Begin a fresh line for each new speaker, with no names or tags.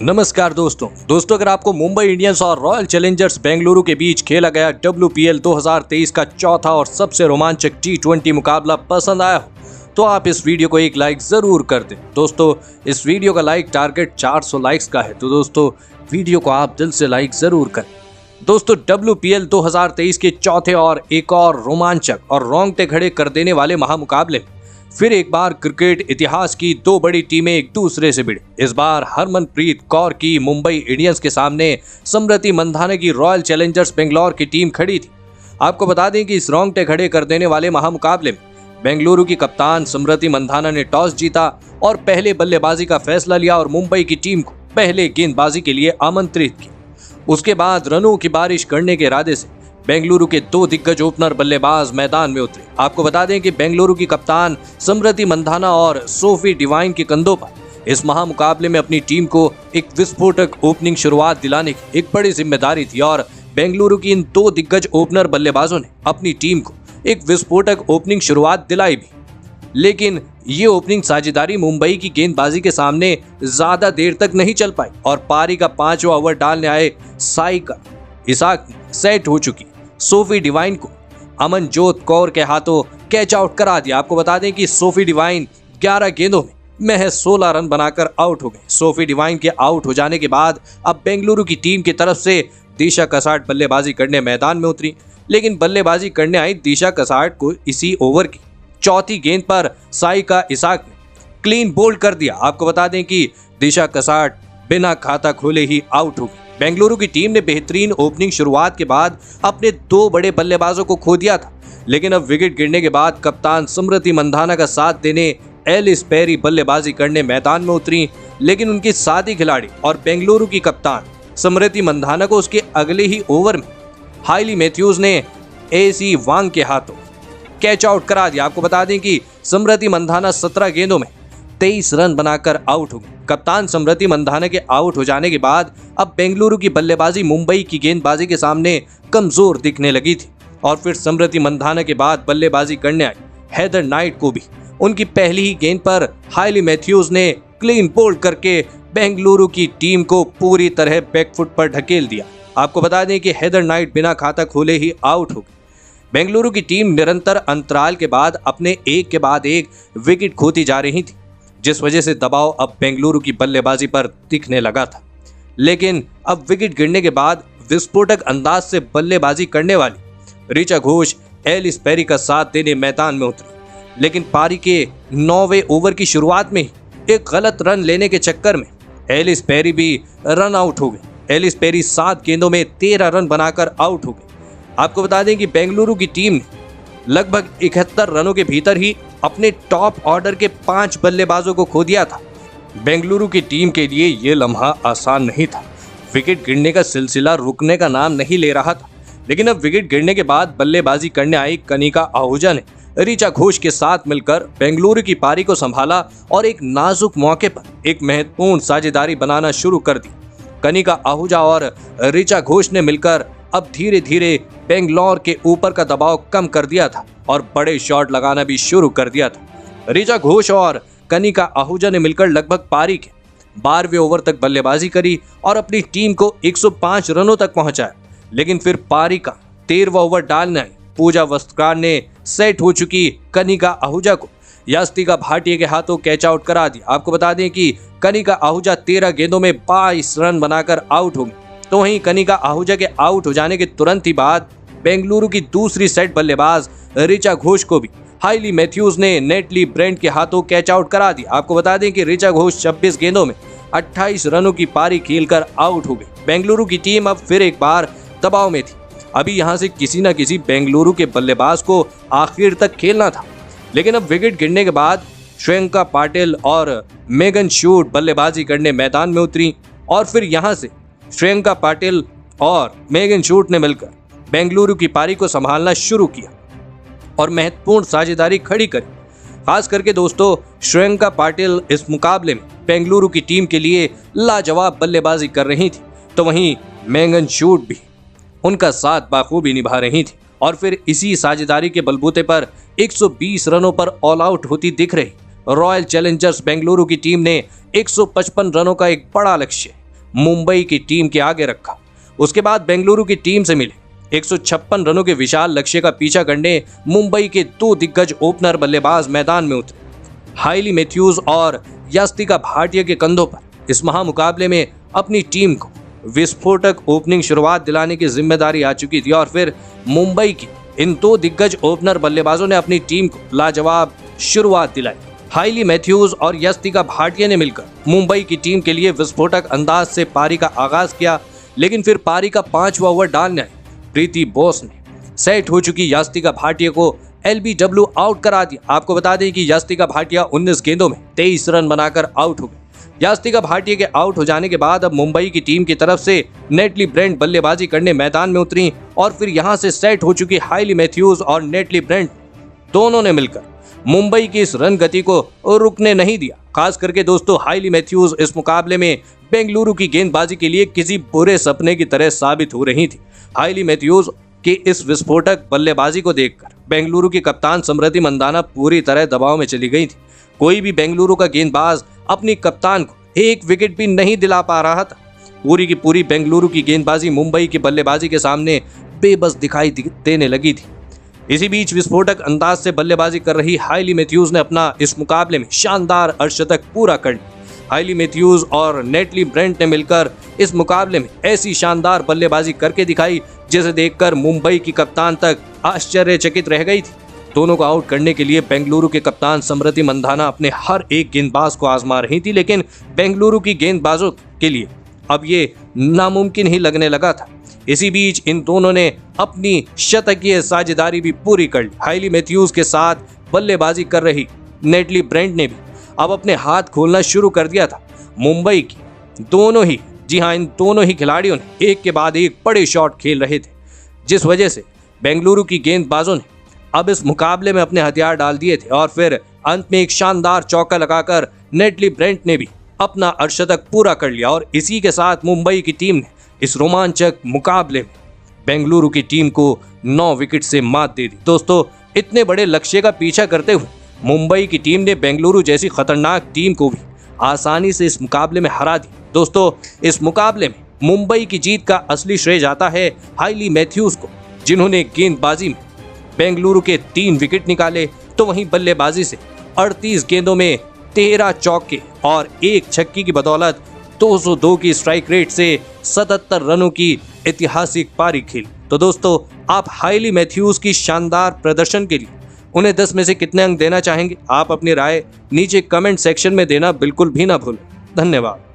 नमस्कार दोस्तों अगर आपको मुंबई इंडियंस और रॉयल चैलेंजर्स बेंगलुरु के बीच खेला गया WPL 2023 का चौथा और सबसे रोमांचक T20 मुकाबला पसंद आया हो तो आप इस वीडियो को एक लाइक जरूर कर दें। दोस्तों इस वीडियो का लाइक टारगेट 400 लाइक्स का है, तो दोस्तों वीडियो को आप दिल से लाइक जरूर करें। दोस्तों WPL 2023 के चौथे और एक और रोमांचक और रोंगटे खड़े कर देने वाले महामुकाबले में फिर एक बार क्रिकेट इतिहास की दो बड़ी टीमें एक दूसरे से भिड़ी। इस बार हरमनप्रीत कौर की मुंबई इंडियंस के सामने स्मृति मंधाना की रॉयल चैलेंजर्स बेंगलौर की टीम खड़ी थी। आपको बता दें कि इस रोंगटे खड़े कर देने वाले महामुकाबले में बेंगलुरु की कप्तान स्मृति मंधाना ने टॉस जीता और पहले बल्लेबाजी का फैसला लिया और मुंबई की टीम को पहले गेंदबाजी के लिए आमंत्रित किया। उसके बाद रनों की बारिश करने के इरादे से बेंगलुरु के दो दिग्गज ओपनर बल्लेबाज मैदान में उतरे। आपको बता दें कि बेंगलुरु की कप्तान स्मृति मंधाना और सोफी डिवाइन के कंधों पर इस महामुकाबले में अपनी टीम को एक विस्फोटक ओपनिंग शुरुआत दिलाने की एक बड़ी जिम्मेदारी थी और बेंगलुरु की इन दो दिग्गज ओपनर बल्लेबाजों ने अपनी टीम को एक विस्फोटक ओपनिंग शुरुआत दिलाई भी। लेकिन ये ओपनिंग साझेदारी मुंबई की गेंदबाजी के सामने ज्यादा देर तक नहीं चल पाई और पारी का 5वां ओवर डालने आए साइका इसाक सेट हो चुकी सोफी डिवाइन को अमनजोत कौर के हाथों कैच आउट करा दिया। आपको बता दें कि सोफी डिवाइन 11 गेंदों में महज 16 रन बनाकर आउट हो गए। सोफी डिवाइन के आउट हो जाने के बाद अब बेंगलुरु की टीम की तरफ से दिशा कसाट बल्लेबाजी करने मैदान में उतरी, लेकिन बल्लेबाजी करने आई दिशा कसाट को इसी ओवर की चौथी गेंद पर साइका इसाक ने क्लीन बोल्ड कर दिया। आपको बता दें कि दिशा कसाट बिना खाता खोले ही आउट हो गई। बेंगलुरु की टीम ने बेहतरीन ओपनिंग शुरुआत के बाद अपने दो बड़े बल्लेबाजों को खो दिया था, लेकिन अब विकेट गिरने के बाद कप्तान स्मृति मंधाना का साथ देने एलिस पेरी बल्लेबाजी करने मैदान में उतरी, लेकिन उनकी साथी खिलाड़ी और बेंगलुरु की कप्तान स्मृति मंधाना को उसके अगले ही ओवर में हाइली मैथ्यूज ने AC वांग के हाथों कैच आउट करा दिया। आपको बता दें कि स्मृति मंधाना 17 गेंदों में 23 रन बनाकर आउट हो गए। कप्तान स्मृति मंधाना के आउट हो जाने के बाद अब बेंगलुरु की बल्लेबाजी मुंबई की गेंदबाजी के सामने कमजोर दिखने लगी थी और फिर स्मृति मंधाना के बाद बल्लेबाजी करने आई हेदर नाइट को भी उनकी पहली ही गेंद पर हाइली मैथ्यूज ने क्लीन बोल्ड करके बेंगलुरु की टीम को पूरी तरह बैकफुट पर ढकेल दिया। आपको बता दें कि हेदर नाइट बिना खाता खोले ही आउट हो गई। बेंगलुरु की टीम निरंतर अंतराल के बाद अपने एक के बाद एक विकेट खोती जा रही थी, जिस वजह से दबाव अब बेंगलुरु की बल्लेबाजी पर दिखने लगा था। लेकिन अब विकेट गिरने के बाद विस्फोटक अंदाज से बल्लेबाजी करने वाली ऋचा घोष एलिस पेरी का साथ देने मैदान में उतरी, लेकिन पारी के 9वें ओवर की शुरुआत में ही एक गलत रन लेने के चक्कर में एलिस पेरी भी रन आउट हो गई। एलिस पेरी 7 गेंदों में 13 रन बनाकर आउट हो गई। आपको बता दें कि बेंगलुरु की टीम ने लगभग 71 रनों के भीतर ही अपने टॉप ऑर्डर के 5 बल्लेबाजों को खो दिया था। बेंगलुरु की टीम के लिए ये लम्हा आसान नहीं था। विकेट गिरने का सिलसिला रुकने का नाम नहीं ले रहा था, लेकिन अब विकेट गिरने के बाद बल्लेबाजी करने आई कनिका आहूजा ने ऋचा घोष के साथ मिलकर बेंगलुरु की पारी को संभाला और एक नाजुक मौके पर एक महत्वपूर्ण साझेदारी बनाना शुरू कर दी। कनिका आहूजा और ऋचा घोष ने मिलकर अब धीरे धीरे बेंगलौर के ऊपर का दबाव कम कर दिया था और बड़े शॉट लगाना भी शुरू कर दिया था। ऋचा घोष और कनिका आहूजा ने मिलकर लगभग पारी के 12वें ओवर तक बल्लेबाजी करी और अपनी टीम को 105 रनों तक पहुंचाया, लेकिन फिर पारी का 13वां ओवर डालने आई पूजा वस्त्रकार ने सेट हो चुकी कनिका आहूजा को यास्तिका भाटिया के हाथों कैच आउट करा दिया। आपको बता दें कि कनिका आहूजा 13 गेंदों में 22 रन बनाकर आउट हो गई। तो वहीं कनिका आहूजा के आउट हो जाने के तुरंत ही बाद बेंगलुरु की दूसरी सेट बल्लेबाज ऋचा घोष को भी हाइली मैथ्यूज ने नेटली ब्रेंट के हाथों कैच आउट करा दिया। आपको बता दें कि ऋचा घोष 26 गेंदों में 28 रनों की पारी खेलकर आउट हो गई। बेंगलुरु की टीम अब फिर एक बार दबाव में थी। अभी यहां से किसी न किसी बेंगलुरु के बल्लेबाज को आखिर तक खेलना था, लेकिन अब विकेट गिरने के बाद श्रेयंका पाटिल और मेगन शूट बल्लेबाजी करने मैदान में उतरी और फिर यहां से श्रेयंका पाटिल और मेगन शूट ने मिलकर बेंगलुरु की पारी को संभालना शुरू किया और महत्वपूर्ण साझेदारी खड़ी करी। खास करके दोस्तों श्रेयंका पाटिल इस मुकाबले में बेंगलुरु की टीम के लिए लाजवाब बल्लेबाजी कर रही थी, तो वहीं मेगन शूट भी उनका साथ बाखूबी निभा रही थी और फिर इसी साझेदारी के बलबूते पर 120 रनों पर ऑल आउट होती दिख रही रॉयल चैलेंजर्स बेंगलुरु की टीम ने 155 रनों का एक बड़ा लक्ष्य मुंबई की टीम के आगे रखा। उसके बाद बेंगलुरु की टीम से मिले 156 रनों के विशाल लक्ष्य का पीछा करने मुंबई के 2 दिग्गज ओपनर बल्लेबाज मैदान में उतरे। हाइली मैथ्यूज और यास्तिका भाटिया के कंधों पर इस महामुकाबले में अपनी टीम को विस्फोटक ओपनिंग शुरुआत दिलाने की जिम्मेदारी आ चुकी थी और फिर मुंबई की इन 2 दिग्गज ओपनर बल्लेबाजों ने अपनी टीम को लाजवाब शुरुआत दिलाई। हाइली मैथ्यूज और यास्तिका भाटिया ने मिलकर मुंबई की टीम के लिए विस्फोटक अंदाज से पारी का आगाज किया, लेकिन फिर पारी का 5वां ओवर डालने आए प्रीति बोस ने सेट हो चुकी यास्तिका भाटिया को LBW आउट करा दिया। आपको बता दें कि यास्तिका भाटिया 19 गेंदों में 23 रन बनाकर आउट हो गए। यास्तिका भाटिया के आउट हो जाने के बाद अब मुंबई की टीम की तरफ से नेटली ब्रेंट बल्लेबाजी करने मैदान में उतरी और फिर यहां से सेट हो चुकी हाइली मैथ्यूज और नेटली ब्रेंट दोनों ने मिलकर मुंबई की इस रन गति को रुकने नहीं दिया। खास करके दोस्तों हाइली मैथ्यूज इस मुकाबले में बेंगलुरु की गेंदबाजी के लिए किसी बुरे सपने की तरह साबित हो रही थी। हाइली मैथ्यूज के इस विस्फोटक बल्लेबाजी को देखकर बेंगलुरु की कप्तान स्मृति मंदाना पूरी तरह दबाव में चली गई थी। कोई भी बेंगलुरु का गेंदबाज अपनी कप्तान को एक विकेट भी नहीं दिला पा रहा था। पूरी की पूरी बेंगलुरु की गेंदबाजी मुंबई की बल्लेबाजी के सामने बेबस दिखाई देने लगी थी। इसी बीच विस्फोटक अंदाज से बल्लेबाजी कर रही हाइली मैथ्यूज ने अपना इस मुकाबले में शानदार अर्धशतक पूरा कर लिया। हाइली मैथ्यूज और नेटली ब्रेंट ने मिलकर इस मुकाबले में ऐसी शानदार बल्लेबाजी करके दिखाई जिसे देखकर मुंबई की कप्तान तक आश्चर्यचकित रह गई थी। दोनों को आउट करने के लिए बेंगलुरु के कप्तान स्मृति मंदाना अपने हर एक गेंदबाज को आजमा रही थी, लेकिन बेंगलुरु की गेंदबाजों के लिए अब ये नामुमकिन ही लगने लगा था। इसी बीच इन दोनों ने अपनी शतकीय साझेदारी भी पूरी कर ली। हाइली मैथ्यूज के साथ बल्लेबाजी कर रही नेटली ब्रेंट ने भी अब अपने हाथ खोलना शुरू कर दिया था। मुंबई की दोनों ही इन दोनों ही खिलाड़ियों ने एक के बाद एक बड़े शॉट खेल रहे थे, जिस वजह से बेंगलुरु की गेंदबाजों ने अब इस मुकाबले में अपने हथियार डाल दिए थे और फिर अंत में एक शानदार चौका लगाकर नेटली ब्रेंट ने भी अपना अर्धशतक पूरा कर लिया और इसी के साथ मुंबई की टीम ने इस रोमांचक मुकाबले में बेंगलुरु की टीम को 9 विकेट से मात दे दी। दोस्तों इतने बड़े लक्ष्य का पीछा करते हुए मुंबई की टीम ने बेंगलुरु जैसी खतरनाक टीम को भी आसानी से इस मुकाबले में हरा दी। दोस्तों इस मुकाबले में मुंबई की जीत का असली श्रेय जाता है हाइली मैथ्यूज को, जिन्होंने गेंदबाजी में बेंगलुरु के 3 विकेट निकाले, तो वहीं बल्लेबाजी से 38 गेंदों में 13 चौके और 1 छक्के की बदौलत 202 की स्ट्राइक रेट से 77 रनों की ऐतिहासिक पारी खेली। तो दोस्तों आप हाइली मैथ्यूज की शानदार प्रदर्शन के लिए उन्हें 10 में से कितने अंक देना चाहेंगे? आप अपनी राय नीचे कमेंट सेक्शन में देना बिल्कुल भी ना भूलें। धन्यवाद।